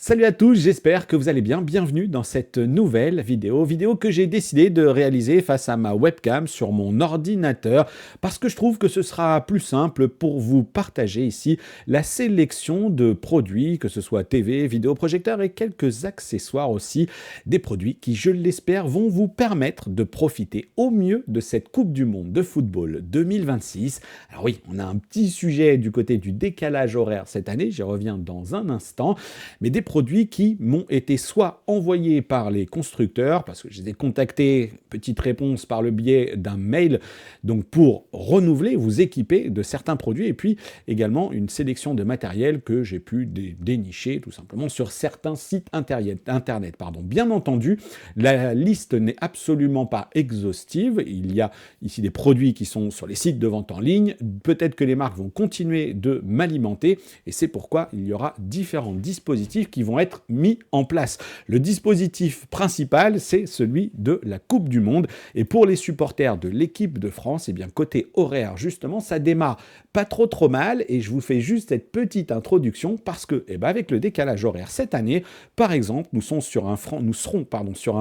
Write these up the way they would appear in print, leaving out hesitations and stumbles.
Salut à tous, j'espère que vous allez bien. Bienvenue dans cette nouvelle vidéo que j'ai décidé de réaliser face à ma webcam sur mon ordinateur parce que je trouve que ce sera plus simple pour vous partager ici la sélection de produits, que ce soit TV, vidéoprojecteur et quelques accessoires aussi, des produits qui, je l'espère, vont vous permettre de profiter au mieux de cette Coupe du Monde de football 2026. Alors oui, on a un petit sujet du côté du décalage horaire cette année, j'y reviens dans un instant, mais des produits qui m'ont été soit envoyés par les constructeurs, parce que je les ai contactés, petite réponse par le biais d'un mail, donc pour renouveler, vous équiper de certains produits, et puis également une sélection de matériel que j'ai pu dénicher tout simplement sur certains sites internet. Bien entendu, la liste n'est absolument pas exhaustive, il y a ici des produits qui sont sur les sites de vente en ligne, peut-être que les marques vont continuer de m'alimenter, et c'est pourquoi il y aura différents dispositifs qui vont être mis en place. Le dispositif principal, c'est celui de la Coupe du Monde. Et pour les supporters de l'équipe de France, eh bien, côté horaire, justement, ça démarre pas trop mal. Et je vous fais juste cette petite introduction parce que, avec le décalage horaire cette année, par exemple, nous serons sur un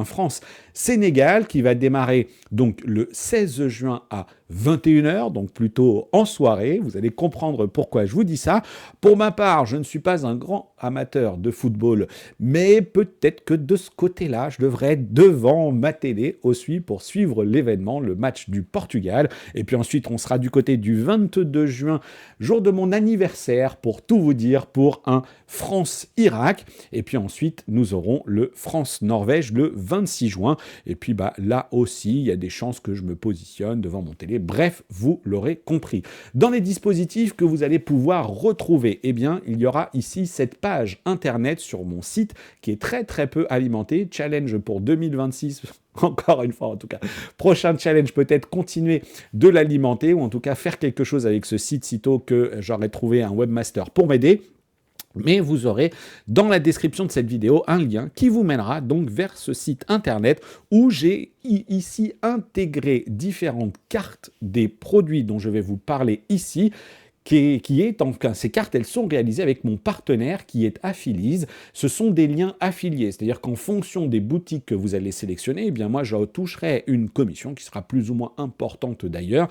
France-Sénégal qui va démarrer donc le 16 juin à 21h, donc plutôt en soirée. Vous allez comprendre pourquoi je vous dis ça. Pour ma part, je ne suis pas un grand amateur de football, mais peut-être que de ce côté-là, je devrais être devant ma télé aussi pour suivre l'événement, le match du Portugal. Et puis ensuite, on sera du côté du 22 juin, jour de mon anniversaire, pour tout vous dire, pour un France-Irak. Et puis ensuite, nous aurons le France-Norvège le 26 juin. Et puis là aussi, il y a des chances que je me positionne devant mon télé. Bref, vous l'aurez compris. Dans les dispositifs que vous allez pouvoir retrouver, il y aura ici cette page internet sur mon site qui est très peu alimentée. Challenge pour 2026. Encore une fois, en tout cas, prochain challenge, peut-être continuer de l'alimenter ou en tout cas faire quelque chose avec ce site sitôt que j'aurai trouvé un webmaster pour m'aider. Mais vous aurez dans la description de cette vidéo un lien qui vous mènera donc vers ce site internet où j'ai ici intégré différentes cartes des produits dont je vais vous parler ici. Ces cartes, elles sont réalisées avec mon partenaire qui est Affilize. Ce sont des liens affiliés, c'est-à-dire qu'en fonction des boutiques que vous allez sélectionner, moi, je toucherai une commission qui sera plus ou moins importante d'ailleurs.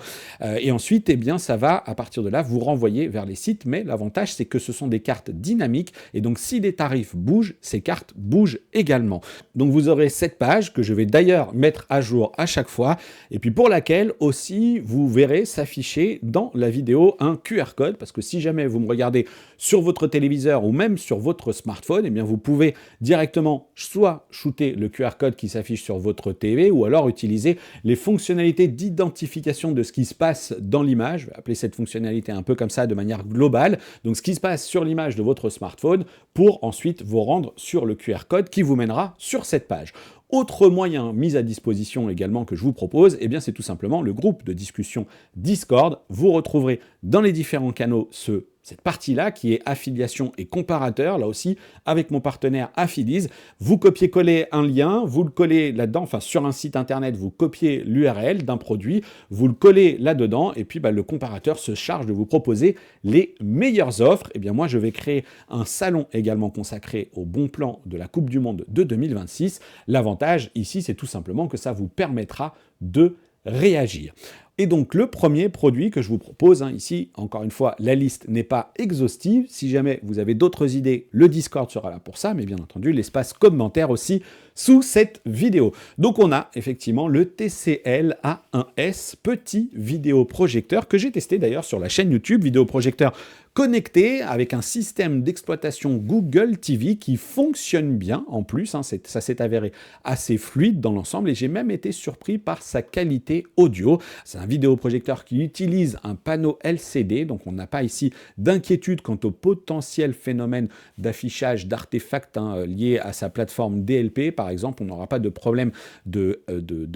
Et ensuite, ça va, à partir de là, vous renvoyer vers les sites. Mais l'avantage, c'est que ce sont des cartes dynamiques. Et donc, si les tarifs bougent, ces cartes bougent également. Donc, vous aurez cette page que je vais d'ailleurs mettre à jour à chaque fois. Et puis, pour laquelle aussi, vous verrez s'afficher dans la vidéo un QR code, parce que si jamais vous me regardez sur votre téléviseur ou même sur votre smartphone, vous pouvez directement soit shooter le QR code qui s'affiche sur votre TV ou alors utiliser les fonctionnalités d'identification de ce qui se passe dans l'image. Je vais appeler cette fonctionnalité un peu comme ça de manière globale. Donc ce qui se passe sur l'image de votre smartphone pour ensuite vous rendre sur le QR code qui vous mènera sur cette page. Autre moyen mis à disposition également que je vous propose, c'est tout simplement le groupe de discussion Discord. Vous retrouverez dans les différents canaux cette partie-là qui est affiliation et comparateur, là aussi avec mon partenaire Affilize. Vous copiez-collez un lien, vous le collez là-dedans, sur un site internet, vous copiez l'URL d'un produit, vous le collez là-dedans et puis le comparateur se charge de vous proposer les meilleures offres. Moi, je vais créer un salon également consacré au bon plan de la Coupe du Monde de 2026. L'avantage ici, c'est tout simplement que ça vous permettra de réagir. Et donc le premier produit que je vous propose, ici, encore une fois, la liste n'est pas exhaustive. Si jamais vous avez d'autres idées, le Discord sera là pour ça, mais bien entendu, l'espace commentaire aussi sous cette vidéo. Donc on a effectivement le TCL A1S, petit vidéoprojecteur que j'ai testé d'ailleurs sur la chaîne YouTube, vidéoprojecteur connecté avec un système d'exploitation Google TV qui fonctionne bien en plus, ça s'est avéré assez fluide dans l'ensemble et j'ai même été surpris par sa qualité audio. C'est un vidéoprojecteur qui utilise un panneau LCD, donc on n'a pas ici d'inquiétude quant au potentiel phénomène d'affichage d'artefacts liés à sa plateforme DLP par exemple, on n'aura pas de problème de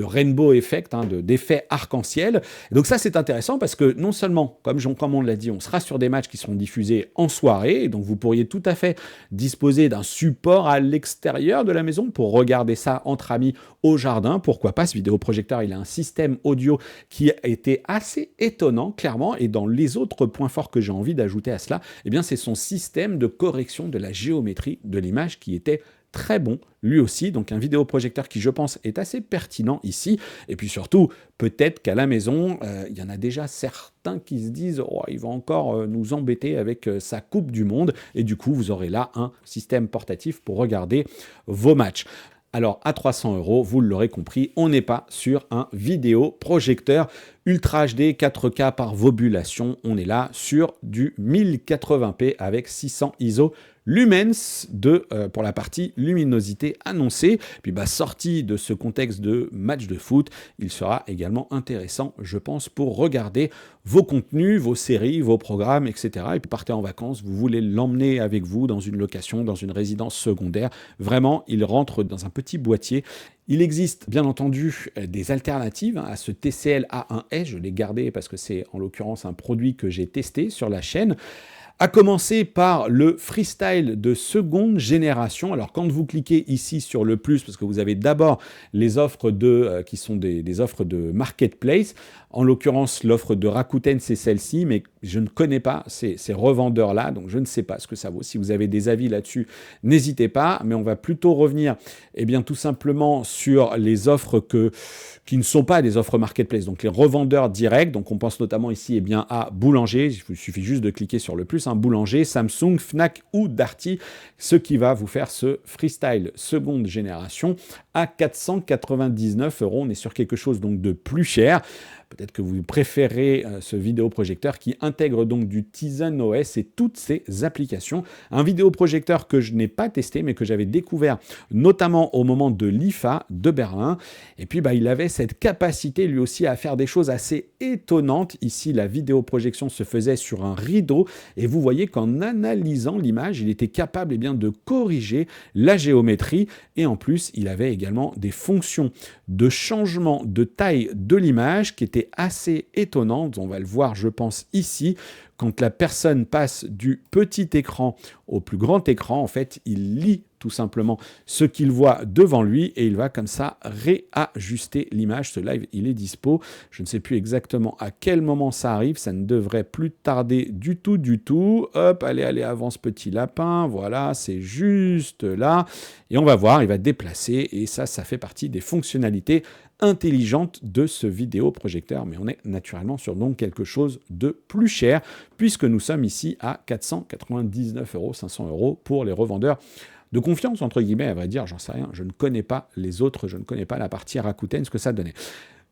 rainbow effect, d'effet arc-en-ciel. Donc ça c'est intéressant parce que non seulement, comme on l'a dit, on sera sur des matchs qui seront seront diffusées en soirée. Et donc vous pourriez tout à fait disposer d'un support à l'extérieur de la maison pour regarder ça entre amis au jardin. Pourquoi pas? Ce vidéoprojecteur, il a un système audio qui a été assez étonnant, clairement. Et dans les autres points forts que j'ai envie d'ajouter à cela, eh bien, c'est son système de correction de la géométrie de l'image qui était très bon, lui aussi. Donc un vidéoprojecteur qui, je pense, est assez pertinent ici. Et puis surtout, peut-être qu'à la maison, il y en a déjà certains qui se disent « Oh, il va encore nous embêter avec sa Coupe du Monde ». Et du coup, vous aurez là un système portatif pour regarder vos matchs. Alors, à 300 €, vous l'aurez compris, on n'est pas sur un vidéoprojecteur Ultra HD 4K par vobulation. On est là sur du 1080p avec 600 ISO lumens pour la partie luminosité annoncée. Puis sorti de ce contexte de match de foot, il sera également intéressant, je pense, pour regarder vos contenus, vos séries, vos programmes, etc. Et puis partez en vacances, vous voulez l'emmener avec vous dans une location, dans une résidence secondaire. Vraiment, il rentre dans un petit boîtier. Il existe bien entendu des alternatives à ce TCL A1S. Je l'ai gardé parce que c'est en l'occurrence un produit que j'ai testé sur la chaîne. À commencer par le Freestyle de seconde génération. Alors quand vous cliquez ici sur le plus, parce que vous avez d'abord les offres qui sont des offres de marketplace. En l'occurrence, l'offre de Rakuten, c'est celle-ci, mais je ne connais pas ces revendeurs-là, donc je ne sais pas ce que ça vaut. Si vous avez des avis là-dessus, n'hésitez pas, mais on va plutôt revenir tout simplement sur les offres qui ne sont pas des offres marketplace, donc les revendeurs directs. Donc on pense notamment ici à Boulanger, il vous suffit juste de cliquer sur le plus, Boulanger, Samsung, Fnac ou Darty, ce qui va vous faire ce Freestyle seconde génération à 499 €. On est sur quelque chose donc de plus cher. Peut-être que vous préférez ce vidéoprojecteur qui intègre donc du Tizen OS et toutes ces applications. Un vidéoprojecteur que je n'ai pas testé, mais que j'avais découvert notamment au moment de l'IFA de Berlin. Et puis, il avait cette capacité lui aussi à faire des choses assez étonnantes. Ici, la vidéoprojection se faisait sur un rideau et vous voyez qu'en analysant l'image, il était capable de corriger la géométrie. Et en plus, il avait également des fonctions de changement de taille de l'image qui étaient assez étonnantes. On va le voir, je pense, ici. Quand la personne passe du petit écran au plus grand écran, en fait, il lit tout simplement ce qu'il voit devant lui et il va comme ça réajuster l'image. Ce live, il est dispo. Je ne sais plus exactement à quel moment ça arrive. Ça ne devrait plus tarder du tout. Hop, allez, avance petit lapin. Voilà, c'est juste là. Et on va voir, il va déplacer et ça fait partie des fonctionnalités intelligente de ce vidéoprojecteur, mais on est naturellement sur donc quelque chose de plus cher, puisque nous sommes ici à 499 €, 500 € pour les revendeurs de confiance, entre guillemets, à vrai dire, j'en sais rien, je ne connais pas les autres, je ne connais pas la partie Rakuten, ce que ça donnait.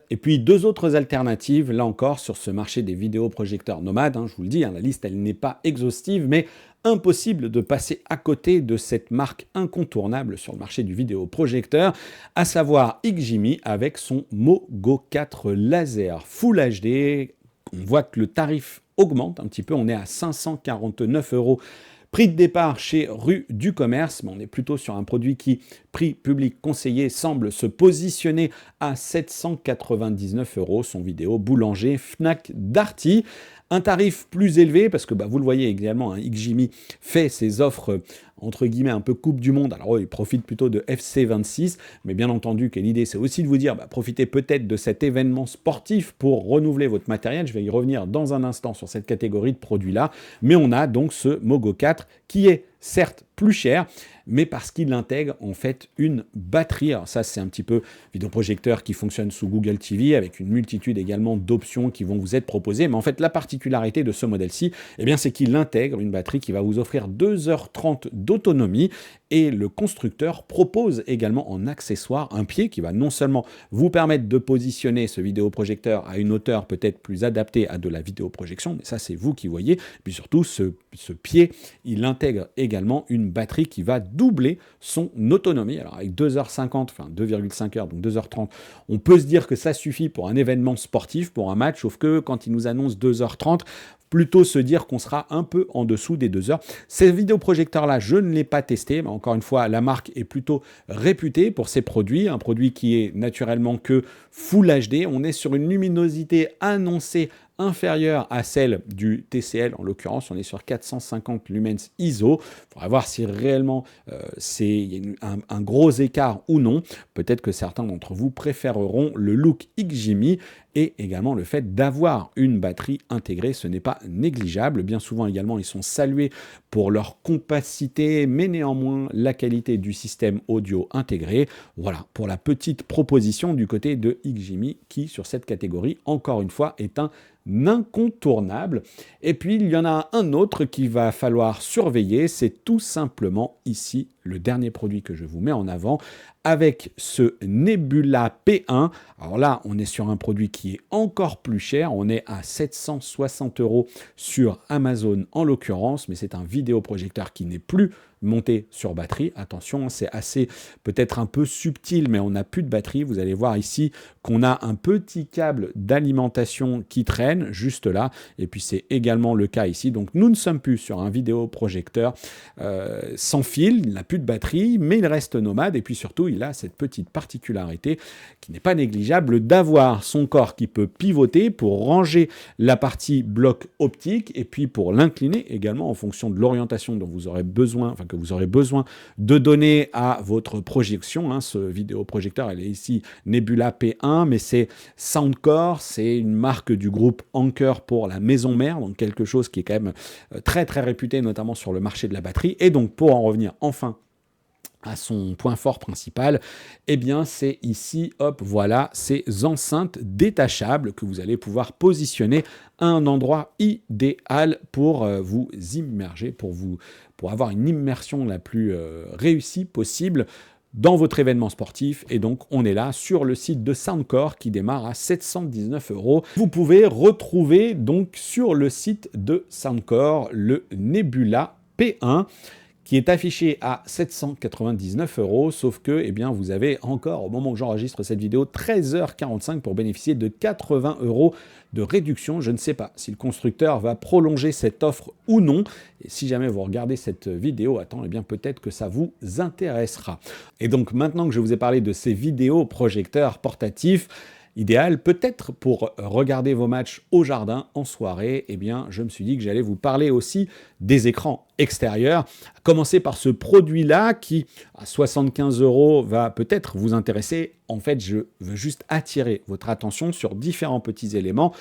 Et puis deux autres alternatives, là encore, sur ce marché des vidéoprojecteurs nomades, je vous le dis, la liste, elle n'est pas exhaustive, mais impossible de passer à côté de cette marque incontournable sur le marché du vidéoprojecteur, à savoir XGIMI avec son Mogo 4 laser Full HD. On voit que le tarif augmente un petit peu, on est à 549 €. Prix de départ chez Rue du Commerce, mais on est plutôt sur un produit qui, prix public conseillé, semble se positionner à 799 €. Son vidéo Boulanger, Fnac, Darty. Un tarif plus élevé, parce que vous le voyez également, XGIMI fait ses offres entre guillemets un peu Coupe du Monde. Alors il profite plutôt de FC26, mais bien entendu que l'idée c'est aussi de vous dire, profitez peut-être de cet événement sportif pour renouveler votre matériel. Je vais y revenir dans un instant sur cette catégorie de produits-là, mais on a donc ce Mogo 4 qui est certes plus cher, mais parce qu'il intègre en fait une batterie. Alors ça, c'est un petit peu vidéoprojecteur qui fonctionne sous Google TV avec une multitude également d'options qui vont vous être proposées. Mais en fait, la particularité de ce modèle-ci, c'est qu'il intègre une batterie qui va vous offrir 2h30 d'autonomie. Et le constructeur propose également en accessoire un pied qui va non seulement vous permettre de positionner ce vidéoprojecteur à une hauteur peut-être plus adaptée à de la vidéoprojection, mais ça c'est vous qui voyez. Puis surtout, ce pied, il intègre également une batterie qui va doubler son autonomie. Alors avec 2h50, enfin 2,5 heures, donc 2h30, on peut se dire que ça suffit pour un événement sportif, pour un match, sauf que quand il nous annonce 2h30, plutôt se dire qu'on sera un peu en dessous des 2 heures. Ces vidéoprojecteurs-là, je ne l'ai pas testé, mais encore une fois, la marque est plutôt réputée pour ses produits, un produit qui est naturellement que Full HD. On est sur une luminosité annoncée inférieure à celle du TCL. En l'occurrence, on est sur 450 lumens ISO. Il faudra voir si réellement il y a un gros écart ou non. Peut-être que certains d'entre vous préféreront le look XGMI et également le fait d'avoir une batterie intégrée. Ce n'est pas négligeable. Bien souvent également, ils sont salués pour leur compacité, mais néanmoins la qualité du système audio intégré. Voilà, pour la petite proposition du côté de XGMI qui, sur cette catégorie, encore une fois, est un incontournable. Et puis, il y en a un autre qu'il va falloir surveiller, c'est tout simplement ici le dernier produit que je vous mets en avant, avec ce Nebula P1. Alors là, on est sur un produit qui est encore plus cher, on est à 760 € sur Amazon en l'occurrence, mais c'est un vidéoprojecteur qui n'est plus monté sur batterie. Attention, c'est assez peut-être un peu subtil, mais on n'a plus de batterie. Vous allez voir ici qu'on a un petit câble d'alimentation qui traîne juste là, et puis c'est également le cas ici. Donc nous ne sommes plus sur un vidéoprojecteur sans fil, il n'a plus de batterie, mais il reste nomade, et puis surtout il a cette petite particularité qui n'est pas négligeable d'avoir son corps qui peut pivoter pour ranger la partie bloc optique, et puis pour l'incliner également en fonction de l'orientation dont vous aurez besoin, que vous aurez besoin de donner à votre projection. Ce vidéoprojecteur, elle est ici Nebula P1, mais c'est Soundcore, c'est une marque du groupe Anker pour la maison mère, donc quelque chose qui est quand même très très réputé, notamment sur le marché de la batterie. Et donc pour en revenir enfin à son point fort principal, eh bien c'est ici, hop, voilà, ces enceintes détachables que vous allez pouvoir positionner à un endroit idéal pour vous immerger, pour avoir une immersion la plus réussie possible dans votre événement sportif. Et donc on est là sur le site de Soundcore qui démarre à 719 €. Vous pouvez retrouver donc sur le site de Soundcore le Nebula P1 qui est affiché à 799 €, sauf que eh bien, vous avez encore, au moment où j'enregistre cette vidéo, 13h45 pour bénéficier de 80 € de réduction. Je ne sais pas si le constructeur va prolonger cette offre ou non. Et si jamais vous regardez cette vidéo, eh bien peut-être que ça vous intéressera. Et donc maintenant que je vous ai parlé de ces vidéoprojecteurs portatifs, idéal peut-être pour regarder vos matchs au jardin en soirée, eh bien je me suis dit que j'allais vous parler aussi des écrans extérieurs, à commencer par ce produit-là qui, à 75 € va peut-être vous intéresser. En fait, je veux juste attirer votre attention sur différents petits éléments.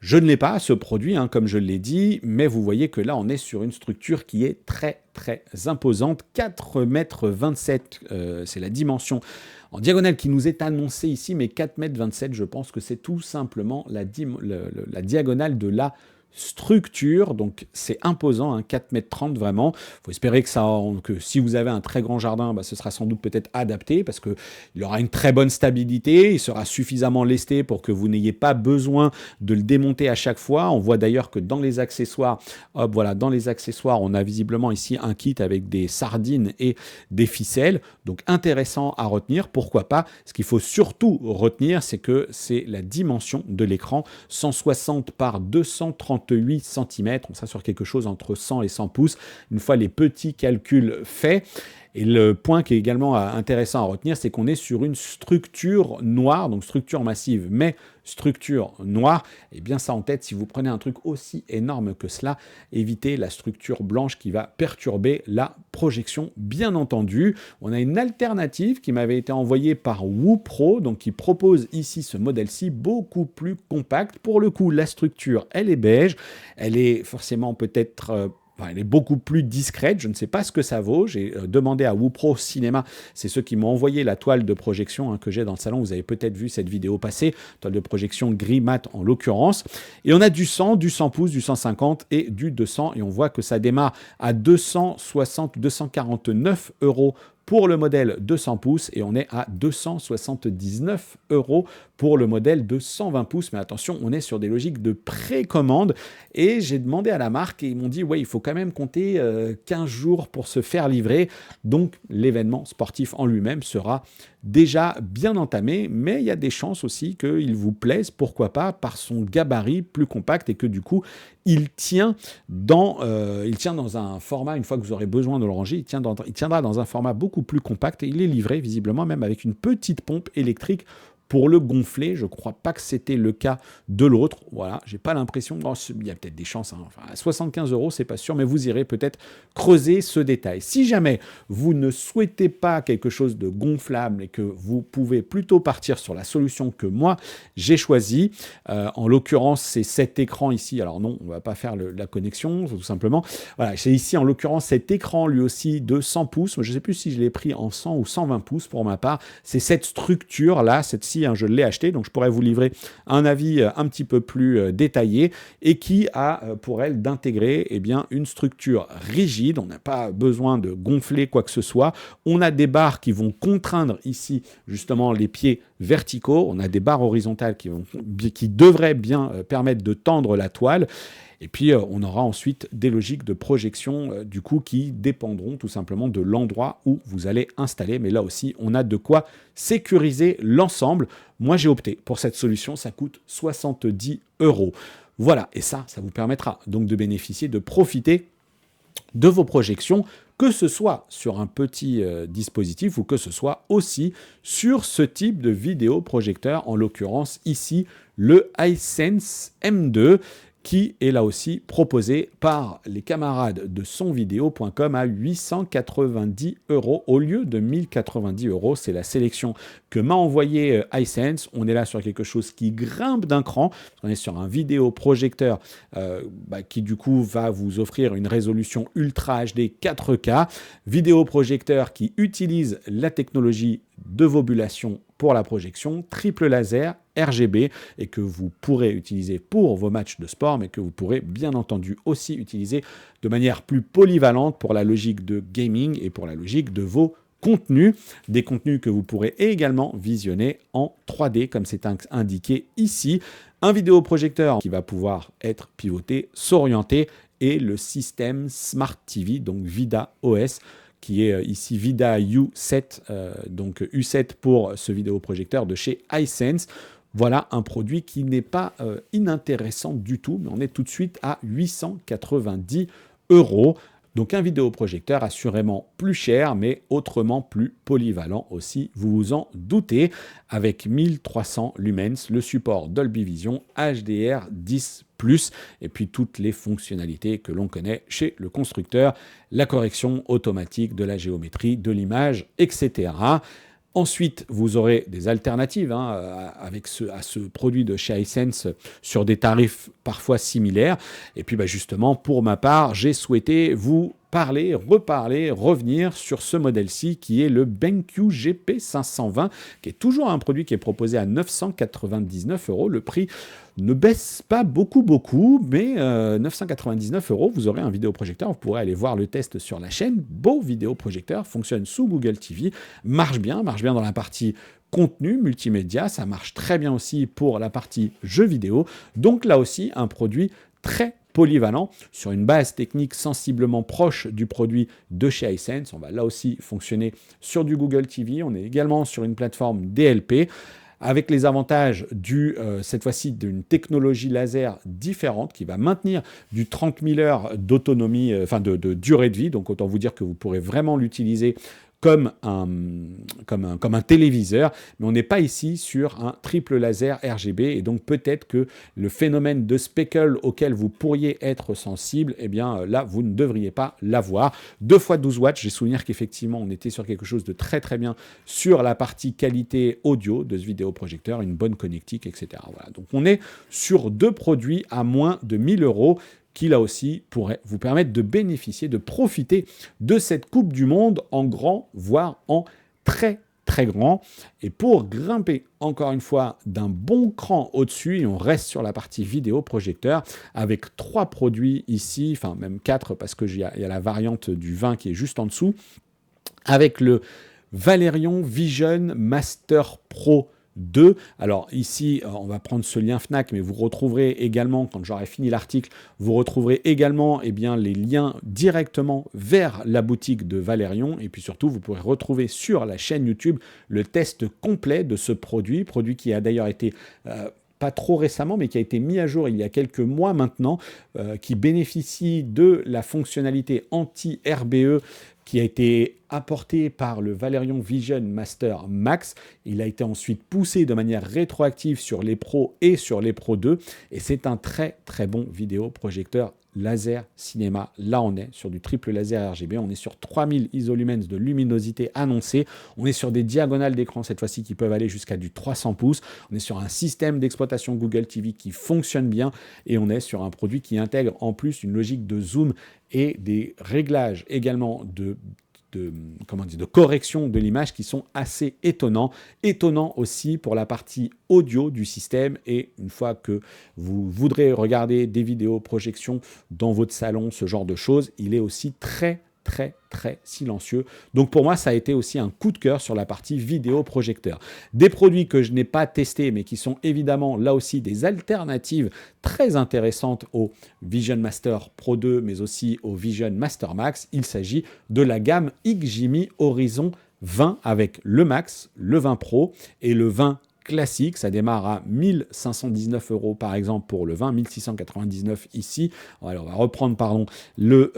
Je ne l'ai pas, ce produit, comme je l'ai dit, mais vous voyez que là, on est sur une structure qui est très, très imposante. 4,27 m, c'est la dimension en diagonale qui nous est annoncée ici, mais 4,27 m, je pense que c'est tout simplement la diagonale de la structure, donc c'est imposant, 4,30 m vraiment. Il faut espérer que si vous avez un très grand jardin, ce sera sans doute peut-être adapté parce qu'il aura une très bonne stabilité, il sera suffisamment lesté pour que vous n'ayez pas besoin de le démonter à chaque fois. On voit d'ailleurs que dans les accessoires, hop, voilà, dans les accessoires, on a visiblement ici un kit avec des sardines et des ficelles, donc intéressant à retenir, pourquoi pas. Ce qu'il faut surtout retenir, c'est que c'est la dimension de l'écran, 160 par 238 cm, on sera sur quelque chose entre 100 et 100 pouces, une fois les petits calculs faits. Et le point qui est également intéressant à retenir, c'est qu'on est sur une structure noire, donc structure massive, mais structure noire. Et bien ça en tête, si vous prenez un truc aussi énorme que cela, évitez la structure blanche qui va perturber la projection, bien entendu. On a une alternative qui m'avait été envoyée par Woopro, donc qui propose ici ce modèle-ci beaucoup plus compact. Pour le coup, la structure, elle est beige, elle est forcément peut-être... elle est beaucoup plus discrète, je ne sais pas ce que ça vaut. J'ai demandé à Woopro Cinéma, c'est ceux qui m'ont envoyé la toile de projection que j'ai dans le salon. Vous avez peut-être vu cette vidéo passer, toile de projection gris mat en l'occurrence. Et on a du 100, du 100 pouces, du 150 et du 200. Et on voit que ça démarre à 249 € pour le modèle de 100 pouces et on est à 279 € pour le modèle de 120 pouces. Mais attention, on est sur des logiques de précommande et j'ai demandé à la marque et ils m'ont dit ouais, il faut quand même compter 15 jours pour se faire livrer. Donc l'événement sportif en lui-même sera déjà bien entamé, mais il y a des chances aussi qu'il vous plaise, pourquoi pas, par son gabarit plus compact et que du coup, il tient dans un format, une fois que vous aurez besoin de le ranger, il tiendra dans un format beaucoup plus compact et il est livré visiblement même avec une petite pompe électrique pour le gonfler. Je ne crois pas que c'était le cas de l'autre. Voilà, j'ai pas l'impression. Oh, il y a peut-être des chances. Hein. Enfin, à 75 €, c'est pas sûr, mais vous irez peut-être creuser ce détail. Si jamais vous ne souhaitez pas quelque chose de gonflable et que vous pouvez plutôt partir sur la solution que moi j'ai choisie, en l'occurrence, c'est cet écran ici. Alors non, on ne va pas faire la connexion, tout simplement. Voilà, c'est ici en l'occurrence cet écran lui aussi de 100 pouces. Je ne sais plus si je l'ai pris en 100 ou 120 pouces pour ma part. C'est cette structure-là, cette-ci, hein, je l'ai acheté, donc je pourrais vous livrer un avis un petit peu plus détaillé et qui a pour elle d'intégrer une structure rigide. On n'a pas besoin de gonfler quoi que ce soit. On a des barres qui vont contraindre ici justement les pieds verticaux. On a des barres horizontales qui devraient bien permettre de tendre la toile. Et puis, on aura ensuite des logiques de projection, du coup, qui dépendront tout simplement de l'endroit où vous allez installer. Mais là aussi, on a de quoi sécuriser l'ensemble. Moi, j'ai opté pour cette solution. Ça coûte 70 €. Voilà, et ça vous permettra donc de bénéficier, de profiter de vos projections, que ce soit sur un petit dispositif ou que ce soit aussi sur ce type de vidéoprojecteur, en l'occurrence ici le Hisense M2, qui est là aussi proposé par les camarades de sonvideo.com à 890 € au lieu de 1090 €. C'est la sélection que m'a envoyé Hisense. On est là sur quelque chose qui grimpe d'un cran. On est sur un vidéoprojecteur qui du coup va vous offrir une résolution Ultra HD 4K. Vidéoprojecteur qui utilise la technologie de vobulation pour la projection, triple laser, RGB, et que vous pourrez utiliser pour vos matchs de sport, mais que vous pourrez bien entendu aussi utiliser de manière plus polyvalente pour la logique de gaming et pour la logique de vos contenus, des contenus que vous pourrez également visionner en 3D, comme c'est indiqué ici. Un vidéoprojecteur qui va pouvoir être pivoté, s'orienter, et le système Smart TV, donc VIDAA OS, qui est ici VIDAA U7, donc U7 pour ce vidéoprojecteur de chez Hisense. Voilà un produit qui n'est pas inintéressant du tout, mais on est tout de suite à 890 €. Donc un vidéoprojecteur assurément plus cher, mais autrement plus polyvalent aussi, vous vous en doutez, avec 1300 lumens, le support Dolby Vision, HDR10+, et puis toutes les fonctionnalités que l'on connaît chez le constructeur, la correction automatique de la géométrie de l'image, etc. Ensuite, vous aurez des alternatives à ce produit de chez Hisense sur des tarifs parfois similaires. Et puis justement, pour ma part, j'ai souhaité vous revenir sur ce modèle-ci qui est le BenQ GP520, qui est toujours un produit qui est proposé à 999 €. Le prix ne baisse pas beaucoup, mais 999 €, vous aurez un vidéoprojecteur. Vous pourrez aller voir le test sur la chaîne. Beau vidéoprojecteur, fonctionne sous Google TV, marche bien dans la partie contenu multimédia, ça marche très bien aussi pour la partie jeux vidéo. Donc là aussi, un produit très polyvalent sur une base technique sensiblement proche du produit de chez Hisense. On va là aussi fonctionner sur du Google TV. On est également sur une plateforme DLP avec les avantages cette fois-ci d'une technologie laser différente qui va maintenir du 30 000 heures d'autonomie, de durée de vie. Donc autant vous dire que vous pourrez vraiment l'utiliser comme un téléviseur, mais on n'est pas ici sur un triple laser RGB, et donc peut-être que le phénomène de speckle auquel vous pourriez être sensible, là, vous ne devriez pas l'avoir. 2 fois 12 watts, j'ai souvenir qu'effectivement, on était sur quelque chose de très très bien sur la partie qualité audio de ce vidéoprojecteur, une bonne connectique, etc. Voilà. Donc on est sur 2 produits à moins de 1000 € qui là aussi pourrait vous permettre de bénéficier, de profiter de cette Coupe du Monde en grand, voire en très très grand. Et pour grimper encore une fois d'un bon cran au-dessus, et on reste sur la partie vidéoprojecteur avec 3 produits ici, enfin même 4 parce qu'il y a la variante du 20 qui est juste en dessous, avec le Valerion Vision Master Pro 2. Alors ici, on va prendre ce lien Fnac, mais vous retrouverez également, quand j'aurai fini l'article, vous retrouverez également les liens directement vers la boutique de Valerion. Et puis surtout, vous pourrez retrouver sur la chaîne YouTube le test complet de ce produit qui a d'ailleurs été pas trop récemment, mais qui a été mis à jour il y a quelques mois maintenant, qui bénéficie de la fonctionnalité anti-RBE qui a été apporté par le Valerion Vision Master Max. Il a été ensuite poussé de manière rétroactive sur les Pro et sur les Pro 2. Et c'est un très très bon vidéoprojecteur laser cinéma. Là, on est sur du triple laser RGB. On est sur 3000 isolumens de luminosité annoncée. On est sur des diagonales d'écran cette fois-ci qui peuvent aller jusqu'à du 300 pouces. On est sur un système d'exploitation Google TV qui fonctionne bien. Et on est sur un produit qui intègre en plus une logique de zoom et des réglages également de correction de l'image qui sont assez étonnants. Étonnants aussi pour la partie audio du système. Et une fois que vous voudrez regarder des vidéos projections dans votre salon, ce genre de choses, il est aussi très silencieux. Donc pour moi, ça a été aussi un coup de cœur sur la partie vidéo projecteur. Des produits que je n'ai pas testés, mais qui sont évidemment là aussi des alternatives très intéressantes au Vision Master Pro 2, mais aussi au Vision Master Max. Il s'agit de la gamme XGIMI Horizon 20 avec le Max, le 20 Pro et le 20 classique. Ça démarre à 1519 € par exemple pour le 20, 1699 ici. Alors, on va reprendre le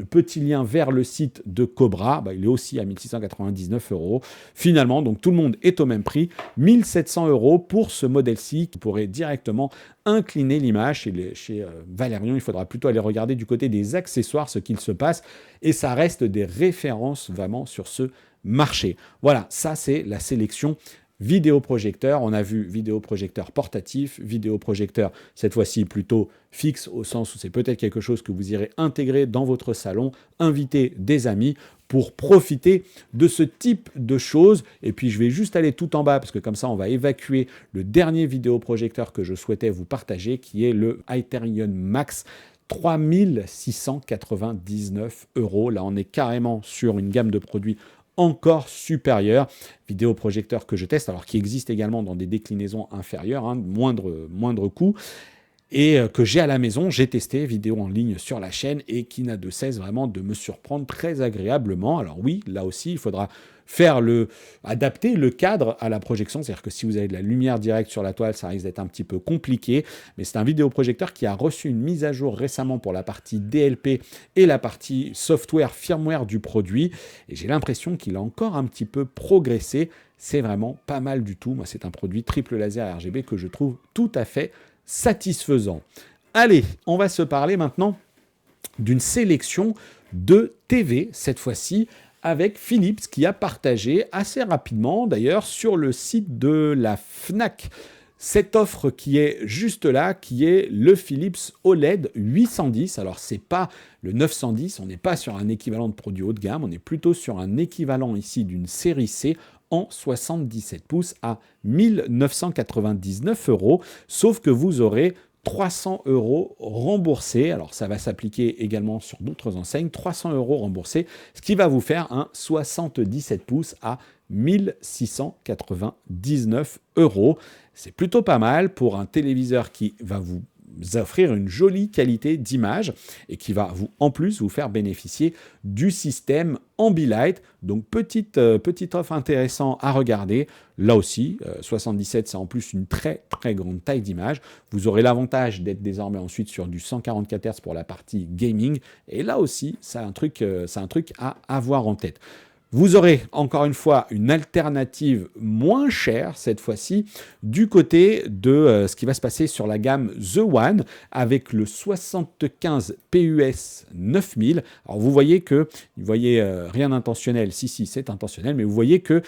petit lien vers le site de Cobra. Il est aussi à 1699 €. Finalement, donc tout le monde est au même prix. 1700 € pour ce modèle-ci qui pourrait directement incliner l'image. Chez Valerion, il faudra plutôt aller regarder du côté des accessoires ce qu'il se passe. Et ça reste des références vraiment sur ce marché. Voilà, ça c'est la sélection vidéoprojecteur. On a vu vidéoprojecteur portatif, vidéoprojecteur cette fois-ci plutôt fixe au sens où c'est peut-être quelque chose que vous irez intégrer dans votre salon, inviter des amis pour profiter de ce type de choses. Et puis je vais juste aller tout en bas parce que comme ça on va évacuer le dernier vidéoprojecteur que je souhaitais vous partager qui est le Hyperion Max. 3699 €. Là, on est carrément sur une gamme de produits encore supérieur. Vidéoprojecteur que je teste, alors qui existe également dans des déclinaisons inférieures, moindre coût, et que j'ai à la maison, j'ai testé, vidéo en ligne sur la chaîne, et qui n'a de cesse vraiment de me surprendre très agréablement. Alors oui, là aussi, il faudra adapter le cadre à la projection, c'est-à-dire que si vous avez de la lumière directe sur la toile, ça risque d'être un petit peu compliqué, mais c'est un vidéoprojecteur qui a reçu une mise à jour récemment pour la partie DLP et la partie software, firmware du produit, et j'ai l'impression qu'il a encore un petit peu progressé. C'est vraiment pas mal du tout. Moi, c'est un produit triple laser RGB que je trouve tout à fait satisfaisant. Allez, on va se parler maintenant d'une sélection de TV, cette fois-ci, avec Philips, qui a partagé assez rapidement, d'ailleurs, sur le site de la Fnac, cette offre qui est juste là, qui est le Philips OLED 810. Alors, c'est pas le 910, on n'est pas sur un équivalent de produit haut de gamme, on est plutôt sur un équivalent ici d'une série C en 77 pouces à 1999 €, sauf que vous aurez 300 € remboursés. Alors, ça va s'appliquer également sur d'autres enseignes. 300 € remboursés, ce qui va vous faire un 77 pouces à 1699 €. C'est plutôt pas mal pour un téléviseur qui va vous offrir une jolie qualité d'image et qui va en plus vous faire bénéficier du système Ambilight. Donc petite offre intéressante à regarder. Là aussi, 77, c'est en plus une très grande taille d'image. Vous aurez l'avantage d'être désormais ensuite sur du 144 Hz pour la partie gaming. Et là aussi, c'est un truc à avoir en tête. Vous aurez encore une fois une alternative moins chère, cette fois-ci, du côté de ce qui va se passer sur la gamme The One avec le 75 PUS 9000. Alors vous voyez rien d'intentionnel, si c'est intentionnel, mais vous voyez que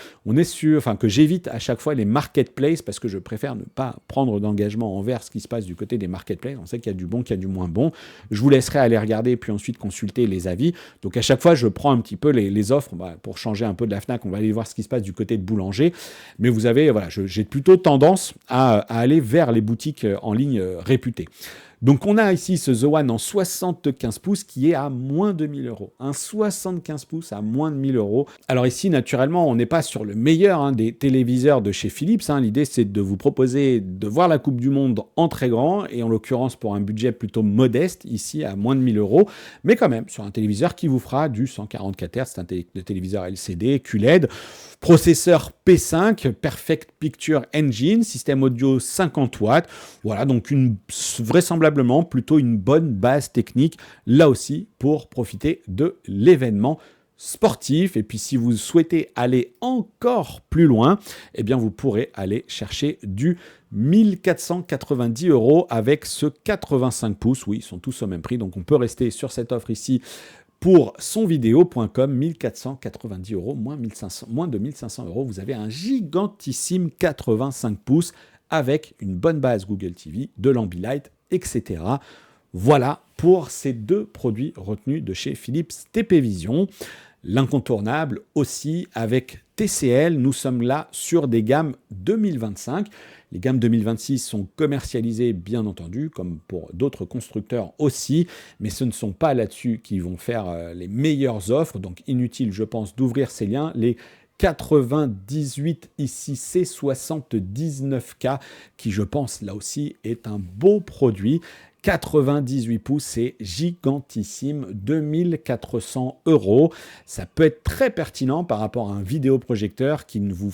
que j'évite à chaque fois les marketplaces parce que je préfère ne pas prendre d'engagement envers ce qui se passe du côté des marketplaces. On sait qu'il y a du bon, qu'il y a du moins bon. Je vous laisserai aller regarder puis ensuite consulter les avis. Donc à chaque fois, je prends un petit peu les offres pour changer un peu de la Fnac. On va aller voir ce qui se passe du côté de Boulanger. Mais vous avez, j'ai plutôt tendance à aller vers les boutiques en ligne réputées. Donc on a ici ce The One en 75 pouces qui est à moins de 1000 €. Un 75 pouces à moins de 1000 €. Alors ici, naturellement, on n'est pas sur le meilleur des téléviseurs de chez Philips. L'idée, c'est de vous proposer de voir la Coupe du Monde en très grand, et en l'occurrence pour un budget plutôt modeste, ici à moins de 1000 €. Mais quand même, sur un téléviseur qui vous fera du 144 Hz, c'est un téléviseur LCD, QLED, processeur P5, Perfect Picture Engine, système audio 50 watts. Voilà, donc vraisemblablement probablement plutôt une bonne base technique, là aussi, pour profiter de l'événement sportif. Et puis si vous souhaitez aller encore plus loin, eh bien vous pourrez aller chercher du 1490 € avec ce 85 pouces. Oui, ils sont tous au même prix, donc on peut rester sur cette offre ici pour sonvideo.com, 1490 €, moins de 1500 €. Vous avez un gigantissime 85 pouces avec une bonne base Google TV, de l'Ambilight, etc. Voilà pour ces deux produits retenus de chez Philips TP Vision. L'incontournable aussi avec TCL, nous sommes là sur des gammes 2025. Les gammes 2026 sont commercialisées bien entendu, comme pour d'autres constructeurs aussi, mais ce ne sont pas là-dessus qu'ils vont faire les meilleures offres, donc inutile je pense d'ouvrir ces liens. Les 98 ici C79K qui je pense là aussi est un beau produit. 98 pouces, c'est gigantissime, 2400 €. Ça peut être très pertinent par rapport à un vidéoprojecteur qui ne vous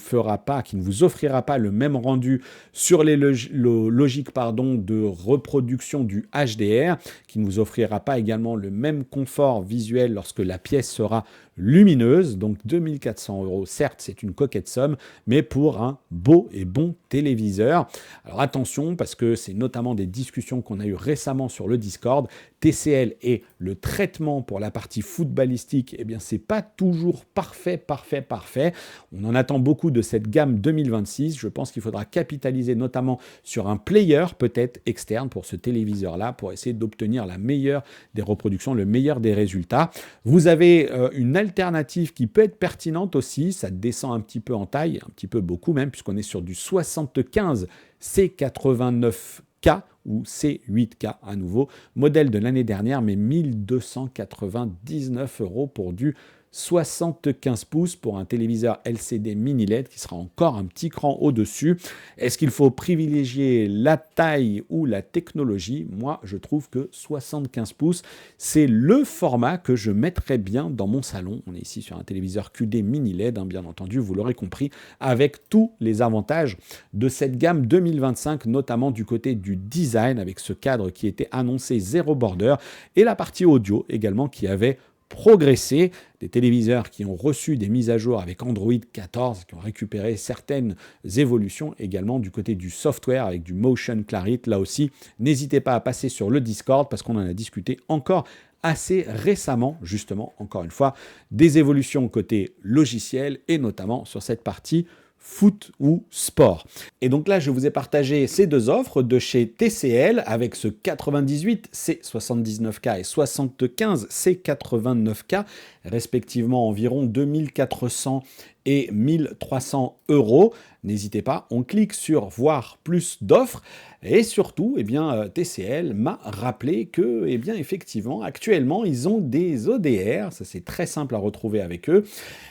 offrira pas le même rendu sur les logiques de reproduction du HDR, qui ne vous offrira pas également le même confort visuel lorsque la pièce sera lumineuse. Donc 2400 €, certes, c'est une coquette somme, mais pour un beau et bon téléviseur. Alors attention, parce que c'est notamment des discussions qu'on a eues récemment sur le Discord. TCL et le traitement pour la partie footballistique, eh bien, c'est pas toujours parfait. On en attend beaucoup de cette gamme 2026. Je pense qu'il faudra capitaliser notamment sur un player peut-être externe pour ce téléviseur-là, pour essayer d'obtenir la meilleure des reproductions, le meilleur des résultats. Vous avez une alternative qui peut être pertinente aussi. Ça descend un petit peu en taille, un petit peu beaucoup même, puisqu'on est sur du 75 C89K ou C8K à nouveau, modèle de l'année dernière, mais 1299 € pour du 75 pouces pour un téléviseur LCD mini LED qui sera encore un petit cran au-dessus. Est-ce qu'il faut privilégier la taille ou la technologie? Moi, je trouve que 75 pouces, c'est le format que je mettrais bien dans mon salon. On est ici sur un téléviseur QD mini LED, bien entendu, vous l'aurez compris, avec tous les avantages de cette gamme 2025, notamment du côté du design, avec ce cadre qui était annoncé zéro border, et la partie audio également qui avait progressé, des téléviseurs qui ont reçu des mises à jour avec Android 14, qui ont récupéré certaines évolutions également du côté du software avec du Motion Clarity. Là aussi, n'hésitez pas à passer sur le Discord parce qu'on en a discuté encore assez récemment, justement, encore une fois, des évolutions côté logiciel et notamment sur cette partie foot ou sport. Et donc là, je vous ai partagé ces deux offres de chez TCL avec ce 98 C79K et 75 C89K, respectivement environ 2400 et 1300 €. N'hésitez pas, on clique sur voir plus d'offres et surtout, TCL m'a rappelé que, effectivement, actuellement, ils ont des ODR, ça c'est très simple à retrouver avec eux.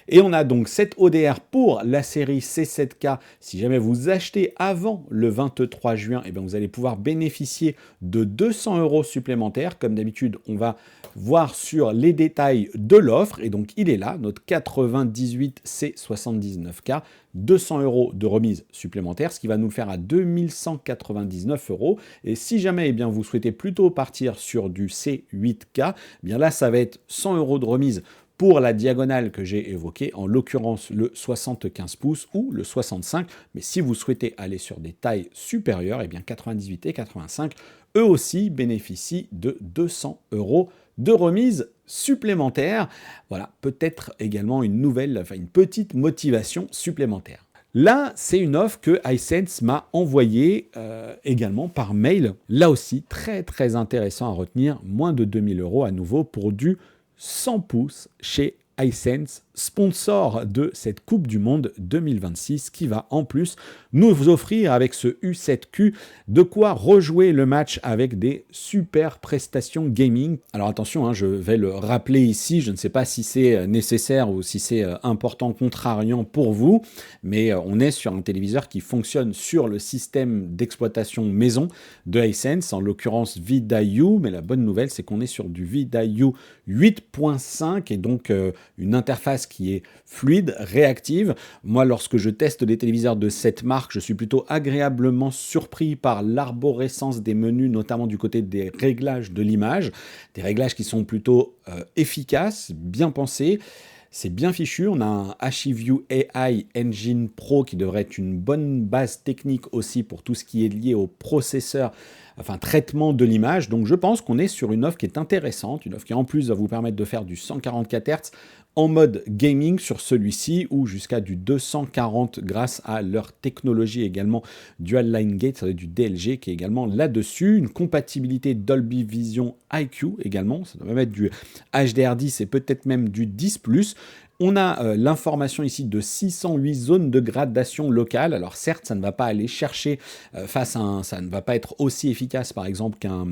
Et on a donc cette ODR pour la série C7K. Si jamais vous achetez avant le 23 juin, vous allez pouvoir bénéficier de 200 € supplémentaires. Comme d'habitude, on va voir sur les détails de l'offre. Et donc, il est là, notre 98 C79K. 200 € de remise supplémentaire, ce qui va nous le faire à 2199 €. Et si jamais vous souhaitez plutôt partir sur du C8K, là, ça va être 100 € de remise pour la diagonale que j'ai évoquée, en l'occurrence le 75 pouces ou le 65. Mais si vous souhaitez aller sur des tailles supérieures, 98 et 85, eux aussi bénéficient de 200 € de remise supplémentaire. Voilà, peut-être également une petite motivation supplémentaire. Là, c'est une offre que Hisense m'a envoyée également par mail. Là aussi, très très intéressant à retenir, moins de 2000 € à nouveau pour du 100 pouces chez Hisense, sponsor de cette Coupe du Monde 2026, qui va en plus nous offrir avec ce U7Q de quoi rejouer le match avec des super prestations gaming. Alors attention, je vais le rappeler ici, je ne sais pas si c'est nécessaire ou si c'est important, contrariant pour vous, mais on est sur un téléviseur qui fonctionne sur le système d'exploitation maison de Hisense, en l'occurrence VidIO, mais la bonne nouvelle c'est qu'on est sur du VidIO 8.5 et donc une interface interface qui est fluide, réactive. Moi, lorsque je teste des téléviseurs de cette marque, je suis plutôt agréablement surpris par l'arborescence des menus, notamment du côté des réglages de l'image, des réglages qui sont plutôt efficaces, bien pensés. C'est bien fichu, on a un HEView AI Engine Pro qui devrait être une bonne base technique aussi pour tout ce qui est lié au processeur, enfin traitement de l'image. Donc je pense qu'on est sur une offre qui est intéressante, une offre qui en plus va vous permettre de faire du 144 Hz en mode gaming sur celui-ci ou jusqu'à du 240 grâce à leur technologie également Dual Line Gate, ça va être du DLG qui est également là-dessus, une compatibilité Dolby Vision IQ également, ça doit même être du HDR10 et peut-être même du 10+. On a l'information ici de 608 zones de gradation locale. Alors certes, ça ne va pas aller chercher ça ne va pas être aussi efficace par exemple qu'un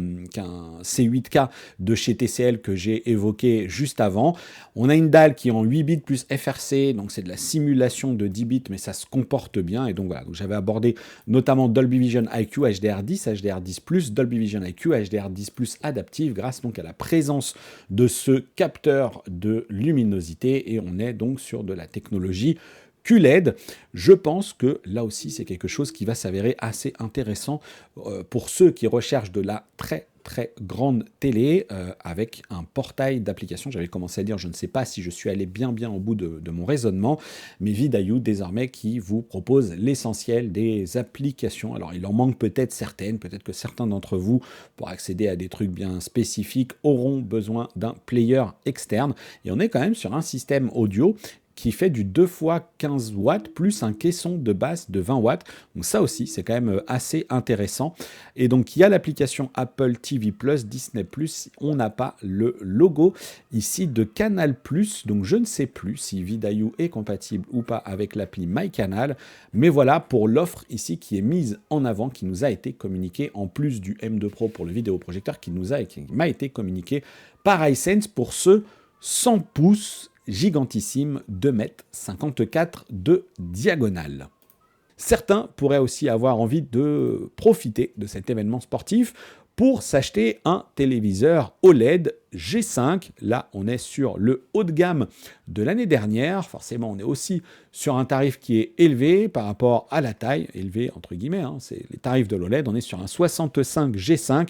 C8K de chez TCL que j'ai évoqué juste avant. On a une dalle qui est en 8 bits plus FRC, donc c'est de la simulation de 10 bits, mais ça se comporte bien. Et donc voilà, j'avais abordé notamment Dolby Vision IQ HDR10, HDR10+, Dolby Vision IQ HDR10+ adaptive grâce donc à la présence de ce capteur de luminosité et on est donc sur de la technologie QLED. Je pense que là aussi c'est quelque chose qui va s'avérer assez intéressant pour ceux qui recherchent de la très grande télé avec un portail d'applications. J'avais commencé à dire, je ne sais pas si je suis allé bien au bout de mon raisonnement, mais Vidayu désormais qui vous propose l'essentiel des applications. Alors il en manque peut-être certaines, peut-être que certains d'entre vous, pour accéder à des trucs bien spécifiques, auront besoin d'un player externe. Et on est quand même sur un système audio qui fait du 2 fois 15 watts plus un caisson de basse de 20 watts. Donc ça aussi, c'est quand même assez intéressant. Et donc, il y a l'application Apple TV+, Disney+. On n'a pas le logo ici de Canal+. Donc, je ne sais plus si Vidayu est compatible ou pas avec l'appli MyCanal. Mais voilà pour l'offre ici qui est mise en avant, qui nous a été communiquée en plus du M2 Pro pour le vidéoprojecteur qui m'a été communiqué par Hisense pour ce 100 pouces gigantissime, 2,54 m de diagonale. Certains pourraient aussi avoir envie de profiter de cet événement sportif pour s'acheter un téléviseur OLED G5. Là, on est sur le haut de gamme de l'année dernière. Forcément, on est aussi sur un tarif qui est élevé par rapport à la taille, élevé entre guillemets, hein, c'est les tarifs de l'OLED. On est sur un 65 G5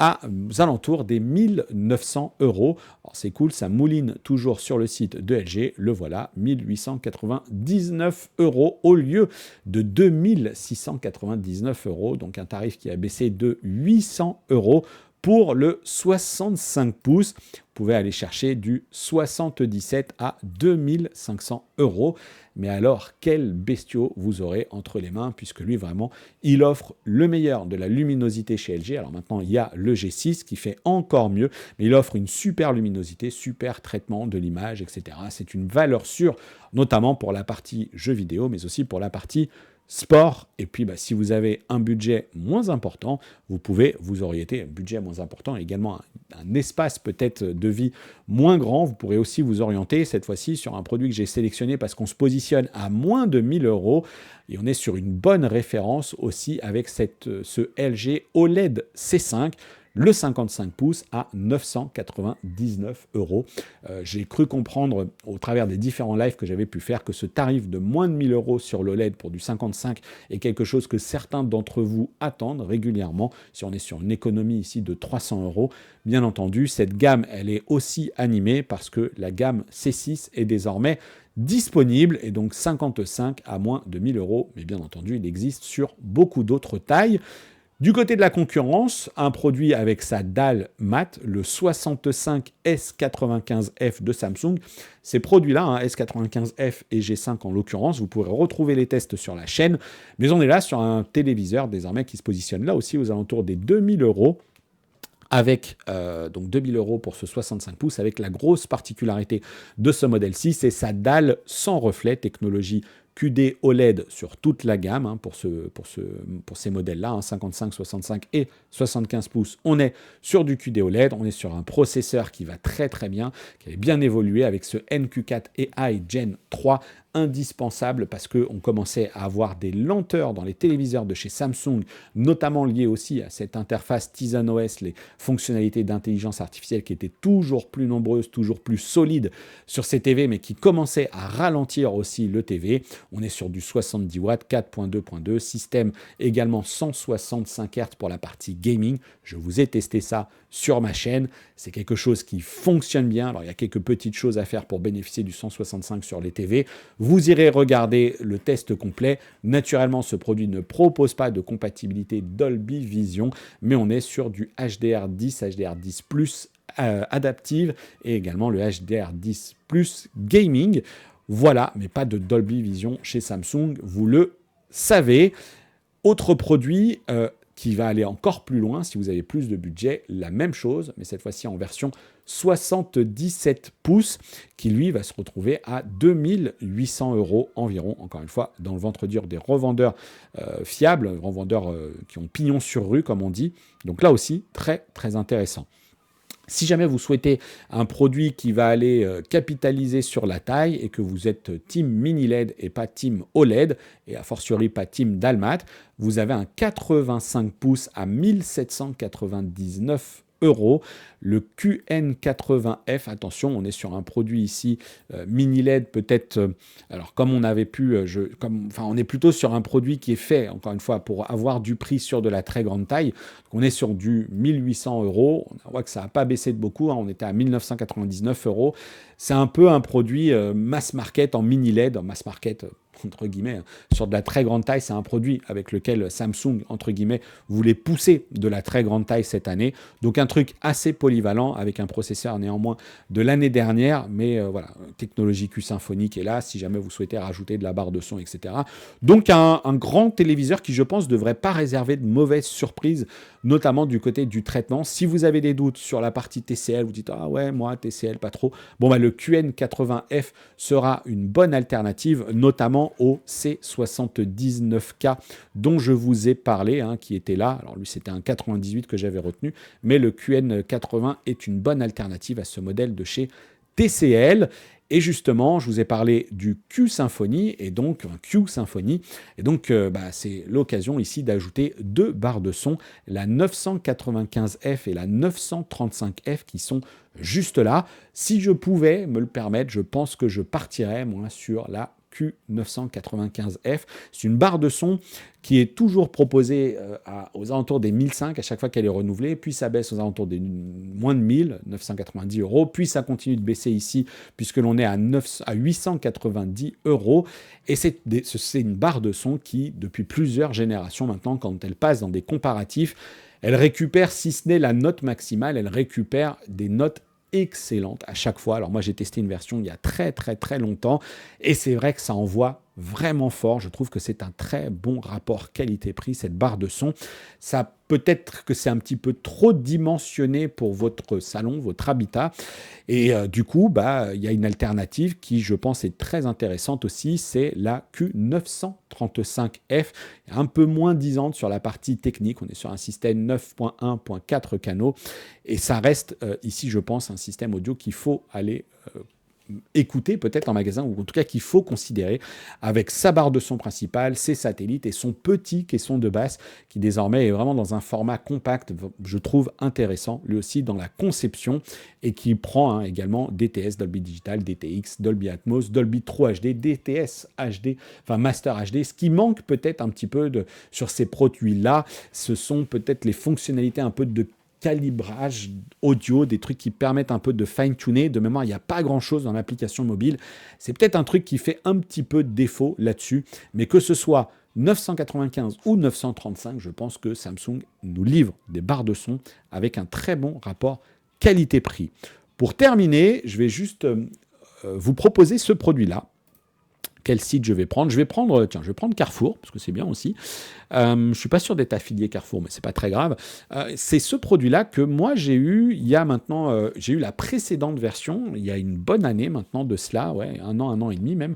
aux alentours des 1900 €. Alors c'est cool, ça mouline toujours sur le site de LG, le voilà, 1899 € au lieu de 2699 €, donc un tarif qui a baissé de 800 € pour le 65 pouces. Vous pouvez aller chercher du 77 à 2500 €. Mais alors, quel bestiau vous aurez entre les mains, puisque lui, vraiment, il offre le meilleur de la luminosité chez LG. Alors maintenant, il y a le G6 qui fait encore mieux, mais il offre une super luminosité, super traitement de l'image, etc. C'est une valeur sûre, notamment pour la partie jeux vidéo, mais aussi pour la partie sport. Et puis, si vous avez un budget moins important, vous pouvez vous orienter, un budget moins important, également un espace peut-être de vie moins grand, vous pourrez aussi vous orienter cette fois-ci sur un produit que j'ai sélectionné parce qu'on se positionne à moins de 1000 € et on est sur une bonne référence aussi avec ce LG OLED C5. Le 55 pouces à 999 €. J'ai cru comprendre au travers des différents lives que j'avais pu faire que ce tarif de moins de 1000 € sur l'OLED pour du 55 est quelque chose que certains d'entre vous attendent régulièrement. Si on est sur une économie ici de 300 €, bien entendu, cette gamme, elle est aussi animée parce que la gamme C6 est désormais disponible et donc 55 à moins de 1000 €. Mais bien entendu, il existe sur beaucoup d'autres tailles. Du côté de la concurrence, un produit avec sa dalle mat, le 65 S95F de Samsung. Ces produits-là, S95F et G5 en l'occurrence, vous pourrez retrouver les tests sur la chaîne. Mais on est là sur un téléviseur désormais qui se positionne là aussi aux alentours des 2000 € avec donc 2000 € pour ce 65 pouces, avec la grosse particularité de ce modèle-ci, c'est sa dalle sans reflet, technologie QD OLED sur toute la gamme pour ces modèles-là, 55, 65 et 75 pouces. On est sur du QD OLED, on est sur un processeur qui va très très bien, qui avait bien évolué avec ce NQ4 AI Gen 3 indispensable parce qu'on commençait à avoir des lenteurs dans les téléviseurs de chez Samsung, notamment liées aussi à cette interface Tizen OS, les fonctionnalités d'intelligence artificielle qui étaient toujours plus nombreuses, toujours plus solides sur ces TV, mais qui commençaient à ralentir aussi le TV. On est sur du 70 watts, 4.2.2, système également 165 Hz pour la partie gaming. Je vous ai testé ça sur ma chaîne. C'est quelque chose qui fonctionne bien. Alors, il y a quelques petites choses à faire pour bénéficier du 165 sur les TV. Vous irez regarder le test complet. Naturellement, ce produit ne propose pas de compatibilité Dolby Vision, mais on est sur du HDR10, HDR10+, adaptive et également le HDR10+ gaming. Voilà, mais pas de Dolby Vision chez Samsung, vous le savez. Autre produit qui va aller encore plus loin, si vous avez plus de budget, la même chose, mais cette fois-ci en version 77 pouces, qui lui va se retrouver à 2800 € environ, encore une fois, dans le ventre dur des revendeurs fiables, revendeurs qui ont pignon sur rue, comme on dit. Donc là aussi, très très intéressant. Si jamais vous souhaitez un produit qui va aller capitaliser sur la taille et que vous êtes team mini LED et pas team OLED, et a fortiori pas team Dalmat, vous avez un 85 pouces à 1799 €. Le QN80F, attention, on est sur un produit ici mini LED peut-être, alors comme on avait pu, on est plutôt sur un produit qui est fait, encore une fois, pour avoir du prix sur de la très grande taille. Donc on est sur du 1800 €. On voit que ça n'a pas baissé de beaucoup, on était à 1999 €. C'est un peu un produit mass market en mini LED, en mass market entre guillemets, sur de la très grande taille. C'est un produit avec lequel Samsung, entre guillemets, voulait pousser de la très grande taille cette année. Donc un truc assez polyvalent avec un processeur néanmoins de l'année dernière, mais voilà, technologie Q-Symphony qui est là, si jamais vous souhaitez rajouter de la barre de son, etc. Donc un grand téléviseur qui, je pense, ne devrait pas réserver de mauvaises surprises, notamment du côté du traitement. Si vous avez des doutes sur la partie TCL, vous dites « Ah ouais, moi, TCL, pas trop », bon, le QN80F sera une bonne alternative, notamment au C79K dont je vous ai parlé, qui était là. Alors lui, c'était un 98 que j'avais retenu, mais le QN80 est une bonne alternative à ce modèle de chez TCL. Et justement, je vous ai parlé du Q-Symphony, et donc un Q-Symphony, et donc c'est l'occasion ici d'ajouter deux barres de son, la 995F et la 935F, qui sont juste là. Si je pouvais me le permettre, je pense que je partirais, moi, sur la Q995F. C'est une barre de son qui est toujours proposée aux alentours des 1005 à chaque fois qu'elle est renouvelée, puis ça baisse aux alentours des moins de 1000, 990 €, puis ça continue de baisser ici, puisque l'on est à 890 €, et c'est une barre de son qui, depuis plusieurs générations maintenant, quand elle passe dans des comparatifs, elle récupère, si ce n'est la note maximale, elle récupère des notes excellente à chaque fois. Alors moi, j'ai testé une version il y a très très très longtemps et c'est vrai que ça envoie vraiment fort. Je trouve que c'est un très bon rapport qualité-prix, cette barre de son. Ça peut-être que c'est un petit peu trop dimensionné pour votre salon, votre habitat. Et du coup, il y a une alternative qui, je pense, est très intéressante aussi. C'est la Q935F, un peu moins disante sur la partie technique. On est sur un système 9.1.4 canaux. Et ça reste ici, je pense, un système audio qu'il faut aller écouter peut-être en magasin, ou en tout cas qu'il faut considérer, avec sa barre de son principale, ses satellites et son petit caisson de basse qui désormais est vraiment dans un format compact, je trouve intéressant, lui aussi dans la conception, et qui prend également DTS, Dolby Digital, DTX, Dolby Atmos, Dolby True HD, DTS HD, enfin Master HD. Ce qui manque peut-être un petit peu sur ces produits-là, ce sont peut-être les fonctionnalités un peu de calibrage audio, des trucs qui permettent un peu de fine-tuner. De mémoire, il n'y a pas grand-chose dans l'application mobile. C'est peut-être un truc qui fait un petit peu défaut là-dessus, mais que ce soit 995 ou 935, je pense que Samsung nous livre des barres de son avec un très bon rapport qualité-prix. Pour terminer, je vais juste vous proposer ce produit-là. Quel site je vais prendre? Je vais prendre Carrefour, parce que c'est bien aussi. Je ne suis pas sûr d'être affilié Carrefour, mais ce n'est pas très grave. C'est ce produit-là que moi j'ai eu il y a maintenant, j'ai eu la précédente version, il y a une bonne année maintenant de cela, ouais, un an et demi même.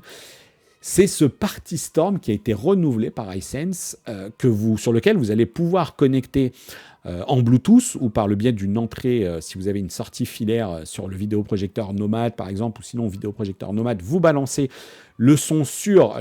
c'est ce Party-Storm qui a été renouvelé par Hisense, sur lequel vous allez pouvoir connecter en Bluetooth ou par le biais d'une entrée, si vous avez une sortie filaire sur le vidéoprojecteur Nomad par exemple, ou sinon vidéoprojecteur Nomad, vous balancez le son sur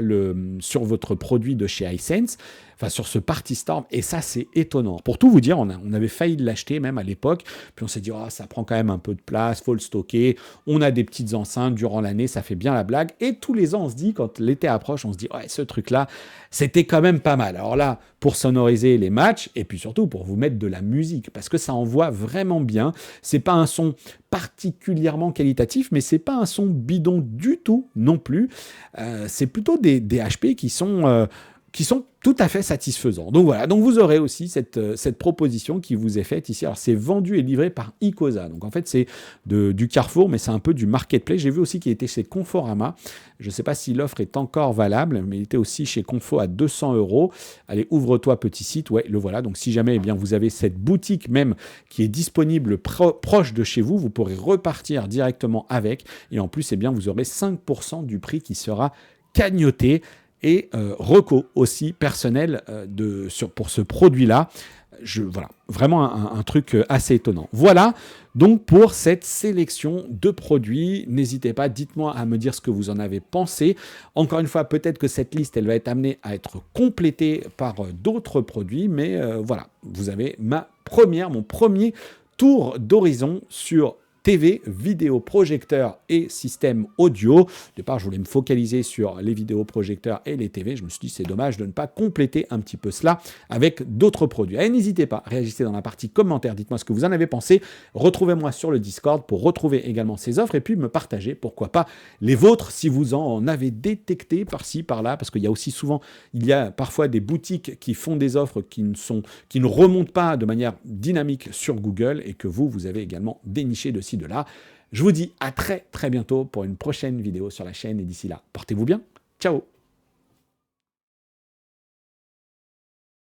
votre produit de chez Hisense, enfin sur ce Party-Storm, et ça c'est étonnant. Pour tout vous dire, on avait failli l'acheter même à l'époque, puis on s'est dit ça prend quand même un peu de place, faut le stocker, on a des petites enceintes durant l'année, ça fait bien la blague, et tous les ans on se dit, quand l'été approche, on se dit ce truc là, c'était quand même pas mal. Alors là, pour sonoriser les matchs, et puis surtout pour vous mettre de la musique, parce que ça envoie vraiment bien, c'est pas un son particulièrement qualitatif, mais c'est pas un son bidon du tout non plus. C'est plutôt des HP qui sont tout à fait satisfaisants. Donc voilà, donc vous aurez aussi cette proposition qui vous est faite ici. Alors c'est vendu et livré par Icosa. Donc en fait c'est du Carrefour, mais c'est un peu du marketplace. J'ai vu aussi qu'il était chez Conforama. Je ne sais pas si l'offre est encore valable, mais il était aussi chez Confo à 200 €. Allez, ouvre-toi petit site. Ouais, le voilà. Donc si jamais vous avez cette boutique même qui est disponible proche de chez vous, vous pourrez repartir directement avec. Et en plus, vous aurez 5% du prix qui sera cagnoté. Et reco aussi personnel pour ce produit-là. Voilà, vraiment un truc assez étonnant. Voilà donc pour cette sélection de produits. N'hésitez pas, dites-moi à me dire ce que vous en avez pensé. Encore une fois, peut-être que cette liste, elle va être amenée à être complétée par d'autres produits, mais voilà, vous avez mon premier tour d'horizon sur TV, vidéoprojecteurs et système audio. Au départ, je voulais me focaliser sur les vidéoprojecteurs et les TV. Je me suis dit, c'est dommage de ne pas compléter un petit peu cela avec d'autres produits. Allez, n'hésitez pas, réagissez dans la partie commentaires. Dites-moi ce que vous en avez pensé. Retrouvez-moi sur le Discord pour retrouver également ces offres et puis me partager, pourquoi pas, les vôtres si vous en avez détecté par-ci, par-là, parce qu'il y a aussi souvent, il y a parfois des boutiques qui font des offres qui ne remontent pas de manière dynamique sur Google et que vous avez également déniché de de là. Je vous dis à très très bientôt pour une prochaine vidéo sur la chaîne et d'ici là, portez-vous bien. Ciao!